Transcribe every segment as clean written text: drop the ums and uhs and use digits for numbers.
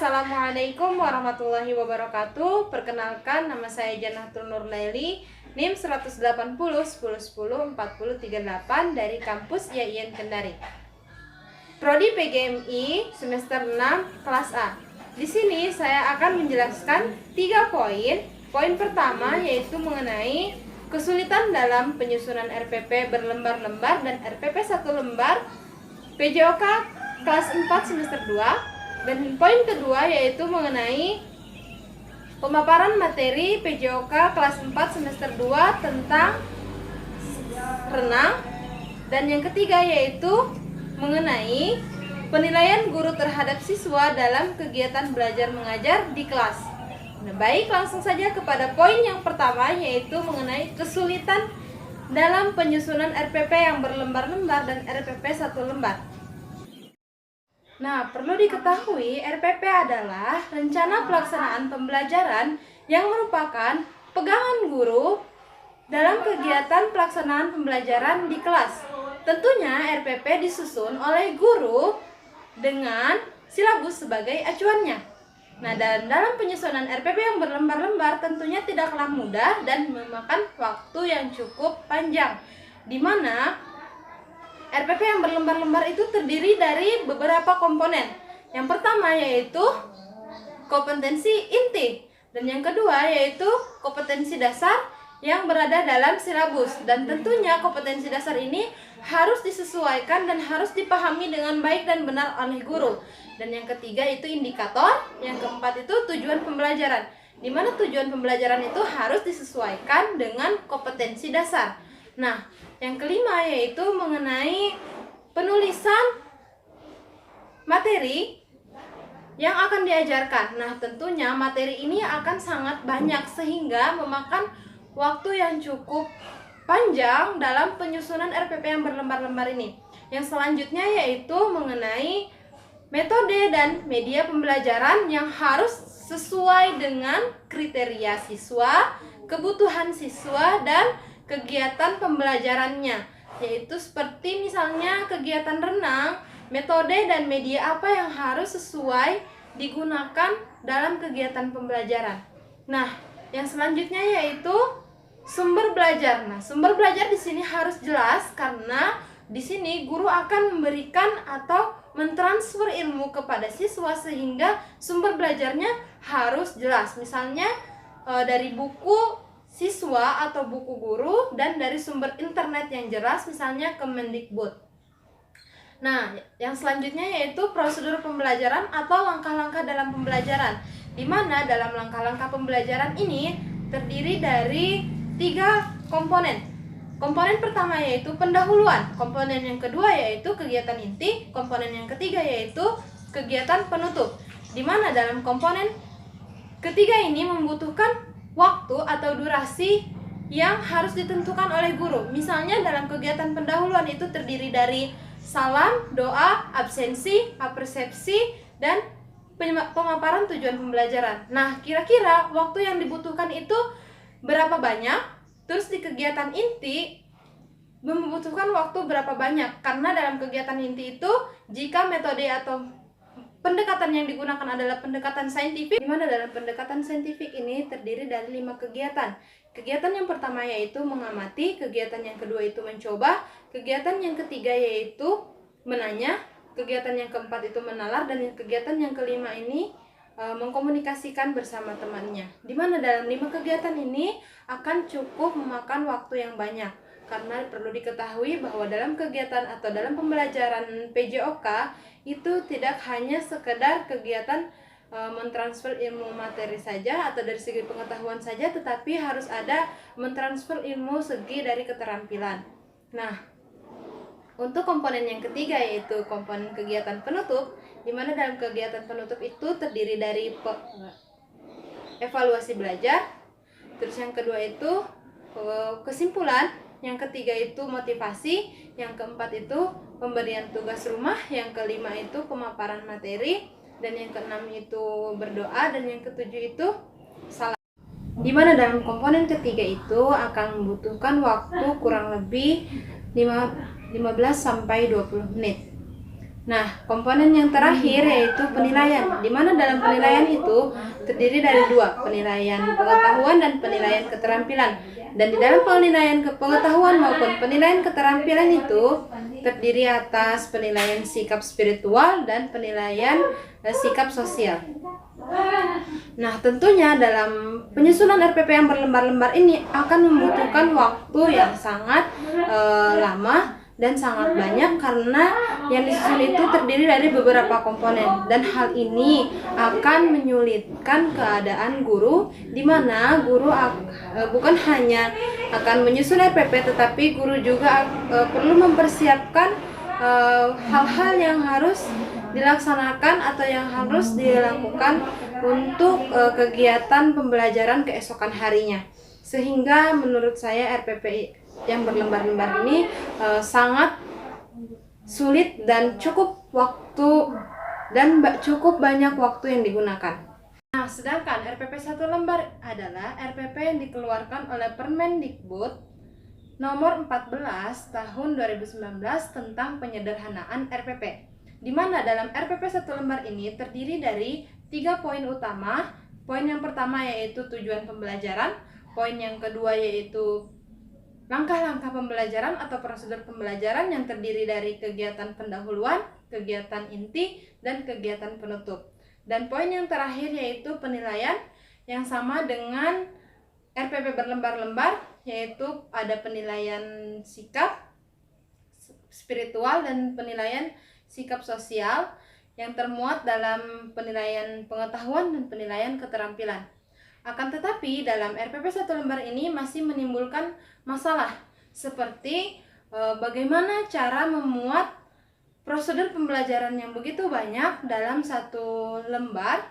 Assalamualaikum warahmatullahi wabarakatuh. Perkenalkan, nama saya Janatul Nurlaili, NIM 180 10 10 40 38 dari kampus IAIN Kendari. Prodi PGMI semester 6 kelas A. Di sini saya akan menjelaskan 3 poin. Poin pertama yaitu mengenai kesulitan dalam penyusunan RPP berlembar-lembar dan RPP 1 lembar PJOK kelas 4 semester 2. Dan poin kedua yaitu mengenai pemaparan materi PJOK kelas 4 semester 2 tentang renang. Dan yang ketiga yaitu mengenai penilaian guru terhadap siswa dalam kegiatan belajar mengajar di kelas. Nah, baik, langsung saja kepada poin yang pertama yaitu mengenai kesulitan dalam penyusunan RPP yang berlembar-lembar dan RPP 1 lembar. Nah, perlu diketahui RPP adalah rencana pelaksanaan pembelajaran yang merupakan pegangan guru dalam kegiatan pelaksanaan pembelajaran di kelas. Tentunya RPP disusun oleh guru dengan silabus sebagai acuannya. Nah, dan dalam penyusunan RPP yang berlembar-lembar tentunya tidaklah mudah dan memakan waktu yang cukup panjang, di mana RPP yang berlembar-lembar itu terdiri dari beberapa komponen. Yang pertama yaitu kompetensi inti, dan yang kedua yaitu kompetensi dasar yang berada dalam silabus. Dan tentunya kompetensi dasar ini harus disesuaikan dan harus dipahami dengan baik dan benar oleh guru. Dan yang ketiga itu indikator, yang keempat itu tujuan pembelajaran, di mana tujuan pembelajaran itu harus disesuaikan dengan kompetensi dasar. Nah, yang kelima yaitu mengenai penulisan materi yang akan diajarkan. Nah, tentunya materi ini akan sangat banyak sehingga memakan waktu yang cukup panjang dalam penyusunan RPP yang berlembar-lembar ini. Yang selanjutnya yaitu mengenai metode dan media pembelajaran yang harus sesuai dengan kriteria siswa, kebutuhan siswa, dan kegiatan pembelajarannya, yaitu seperti misalnya kegiatan renang, metode dan media apa yang harus sesuai digunakan dalam kegiatan pembelajaran. Nah, yang selanjutnya yaitu sumber belajar. Nah, sumber belajar di sini harus jelas karena di sini guru akan memberikan atau mentransfer ilmu kepada siswa sehingga sumber belajarnya harus jelas. Misalnya dari buku siswa atau buku guru dan dari sumber internet yang jelas, misalnya Kemendikbud. Nah, yang selanjutnya yaitu prosedur pembelajaran atau langkah-langkah dalam pembelajaran, di mana dalam langkah-langkah pembelajaran ini terdiri dari 3 komponen. Komponen pertama yaitu pendahuluan, komponen yang kedua yaitu kegiatan inti, komponen yang ketiga yaitu kegiatan penutup, di mana dalam komponen ketiga ini membutuhkan waktu atau durasi yang harus ditentukan oleh guru. Misalnya dalam kegiatan pendahuluan itu terdiri dari salam, doa, absensi, apersepsi, dan pemaparan tujuan pembelajaran. Nah, kira-kira waktu yang dibutuhkan itu berapa banyak? Terus di kegiatan inti membutuhkan waktu berapa banyak? Karena dalam kegiatan inti itu jika metode atau pendekatan yang digunakan adalah pendekatan saintifik, di mana dalam pendekatan saintifik ini terdiri dari 5 kegiatan. Kegiatan yang pertama yaitu mengamati, kegiatan yang kedua itu mencoba, kegiatan yang ketiga yaitu menanya, kegiatan yang keempat itu menalar, dan kegiatan yang kelima ini mengkomunikasikan bersama temannya. Di mana dalam 5 kegiatan ini akan cukup memakan waktu yang banyak. Karena perlu diketahui bahwa dalam kegiatan atau dalam pembelajaran PJOK itu tidak hanya sekedar kegiatan mentransfer ilmu materi saja atau dari segi pengetahuan saja, tetapi harus ada mentransfer ilmu segi dari keterampilan. Nah, untuk komponen yang ketiga yaitu komponen kegiatan penutup, di mana dalam kegiatan penutup itu terdiri dari evaluasi belajar, terus yang kedua itu kesimpulan, yang ketiga itu motivasi, yang keempat itu pemberian tugas rumah, yang kelima itu pemaparan materi, dan yang keenam itu berdoa, dan yang ketujuh itu salam. Di mana dalam komponen ketiga itu akan membutuhkan waktu kurang lebih 15 sampai 20 menit. Nah, komponen yang terakhir yaitu penilaian, di mana dalam penilaian itu terdiri dari dua, penilaian pengetahuan dan penilaian keterampilan. Dan di dalam penilaian pengetahuan maupun penilaian keterampilan itu terdiri atas penilaian sikap spiritual dan penilaian sikap sosial. Nah, tentunya dalam penyusunan RPP yang berlembar-lembar ini akan membutuhkan waktu yang sangat lama dan sangat banyak karena yang disusun itu terdiri dari beberapa komponen, dan hal ini akan menyulitkan keadaan guru, di mana guru bukan hanya akan menyusun RPP tetapi guru juga perlu mempersiapkan hal-hal yang harus dilaksanakan atau yang harus dilakukan untuk kegiatan pembelajaran keesokan harinya. Sehingga menurut saya RPP yang berlembar-lembar ini sangat sulit dan cukup banyak waktu yang digunakan. Nah, sedangkan RPP 1 lembar adalah RPP yang dikeluarkan oleh Permendikbud nomor 14 tahun 2019 tentang penyederhanaan RPP. Di mana dalam RPP 1 lembar ini terdiri dari 3 poin utama. Poin yang pertama yaitu tujuan pembelajaran, poin yang kedua yaitu langkah-langkah pembelajaran atau prosedur pembelajaran yang terdiri dari kegiatan pendahuluan, kegiatan inti, dan kegiatan penutup. Dan poin yang terakhir yaitu penilaian yang sama dengan RPP berlembar-lembar, yaitu ada penilaian sikap spiritual dan penilaian sikap sosial yang termuat dalam penilaian pengetahuan dan penilaian keterampilan. Akan tetapi dalam RPP 1 lembar ini masih menimbulkan masalah seperti bagaimana cara memuat prosedur pembelajaran yang begitu banyak dalam satu lembar,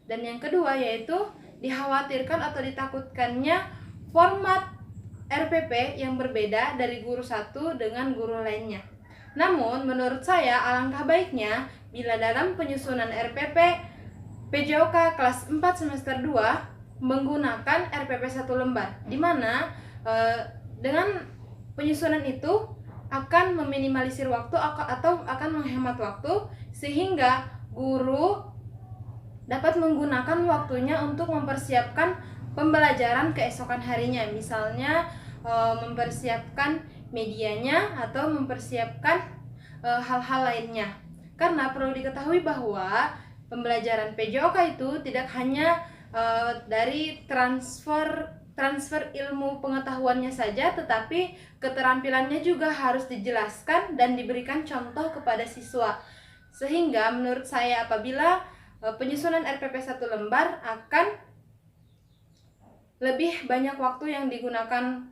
dan yang kedua yaitu dikhawatirkan atau ditakutkannya format RPP yang berbeda dari guru satu dengan guru lainnya. Namun menurut saya alangkah baiknya bila dalam penyusunan RPP PJOK kelas 4 semester 2 menggunakan RPP 1 lembar, di mana dengan penyusunan itu akan meminimalisir waktu atau akan menghemat waktu, sehingga guru dapat menggunakan waktunya untuk mempersiapkan pembelajaran keesokan harinya, misalnya mempersiapkan medianya atau mempersiapkan hal-hal lainnya. Karena perlu diketahui bahwa pembelajaran PJOK itu tidak hanya dari transfer ilmu pengetahuannya saja, tetapi keterampilannya juga harus dijelaskan dan diberikan contoh kepada siswa. Sehingga menurut saya apabila penyusunan RPP 1 lembar akan lebih banyak waktu yang digunakan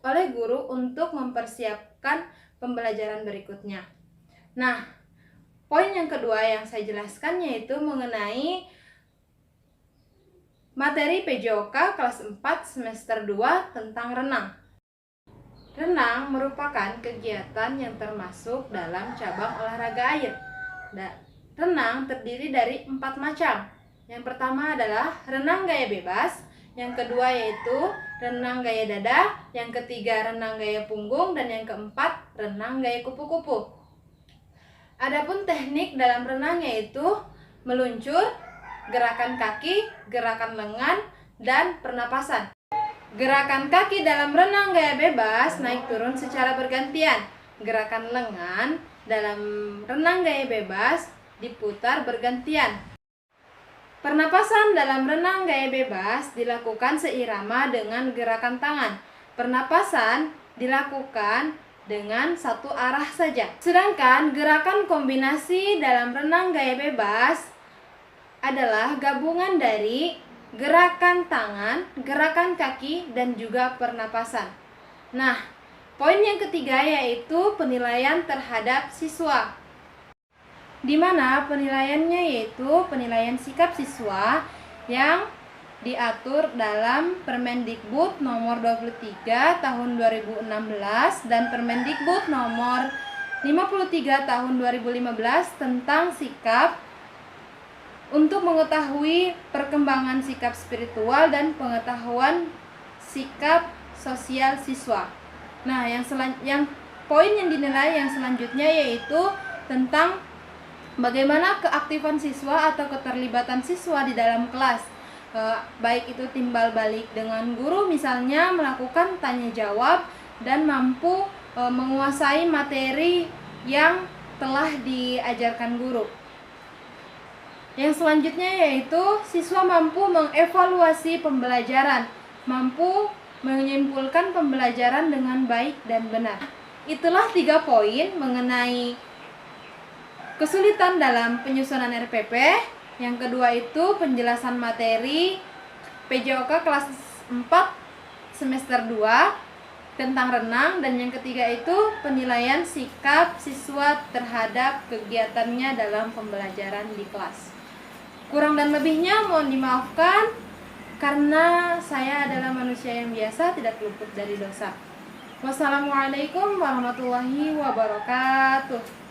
oleh guru untuk mempersiapkan pembelajaran berikutnya. Nah, poin yang kedua yang saya jelaskan yaitu mengenai materi PJOK kelas 4 semester 2 tentang renang. Renang merupakan kegiatan yang termasuk dalam cabang olahraga air. Renang terdiri dari 4 macam. Yang pertama adalah renang gaya bebas, yang kedua yaitu renang gaya dada, yang ketiga renang gaya punggung, dan yang keempat renang gaya kupu-kupu. Adapun teknik dalam renang yaitu meluncur, gerakan kaki, gerakan lengan, dan pernapasan. Gerakan kaki dalam renang gaya bebas naik turun secara bergantian. Gerakan lengan dalam renang gaya bebas diputar bergantian. Pernapasan dalam renang gaya bebas dilakukan seirama dengan gerakan tangan. Pernapasan dilakukan dengan satu arah saja. Sedangkan gerakan kombinasi dalam renang gaya bebas adalah gabungan dari gerakan tangan, gerakan kaki, dan juga pernapasan. Nah, poin yang ketiga yaitu penilaian terhadap siswa, di mana penilaiannya yaitu penilaian sikap siswa yang diatur dalam Permendikbud nomor 23 tahun 2016 dan Permendikbud nomor 53 tahun 2015 tentang sikap untuk mengetahui perkembangan sikap spiritual dan pengetahuan sikap sosial siswa. Nah, yang poin yang dinilai yang selanjutnya yaitu tentang Bagaimana keaktifan siswa atau keterlibatan siswa di dalam kelas, baik itu timbal balik dengan guru, misalnya melakukan tanya jawab dan mampu menguasai materi yang telah diajarkan guru. Yang selanjutnya yaitu siswa mampu mengevaluasi pembelajaran, mampu menyimpulkan pembelajaran dengan baik dan benar. Itulah 3 poin mengenai kesulitan dalam penyusunan RPP. Yang kedua itu penjelasan materi PJOK kelas 4 semester 2 tentang renang, dan yang ketiga itu penilaian sikap siswa terhadap kegiatannya dalam pembelajaran di kelas. Kurang dan lebihnya mohon dimaafkan karena saya adalah manusia yang biasa, tidak luput dari dosa. Wassalamualaikum warahmatullahi wabarakatuh.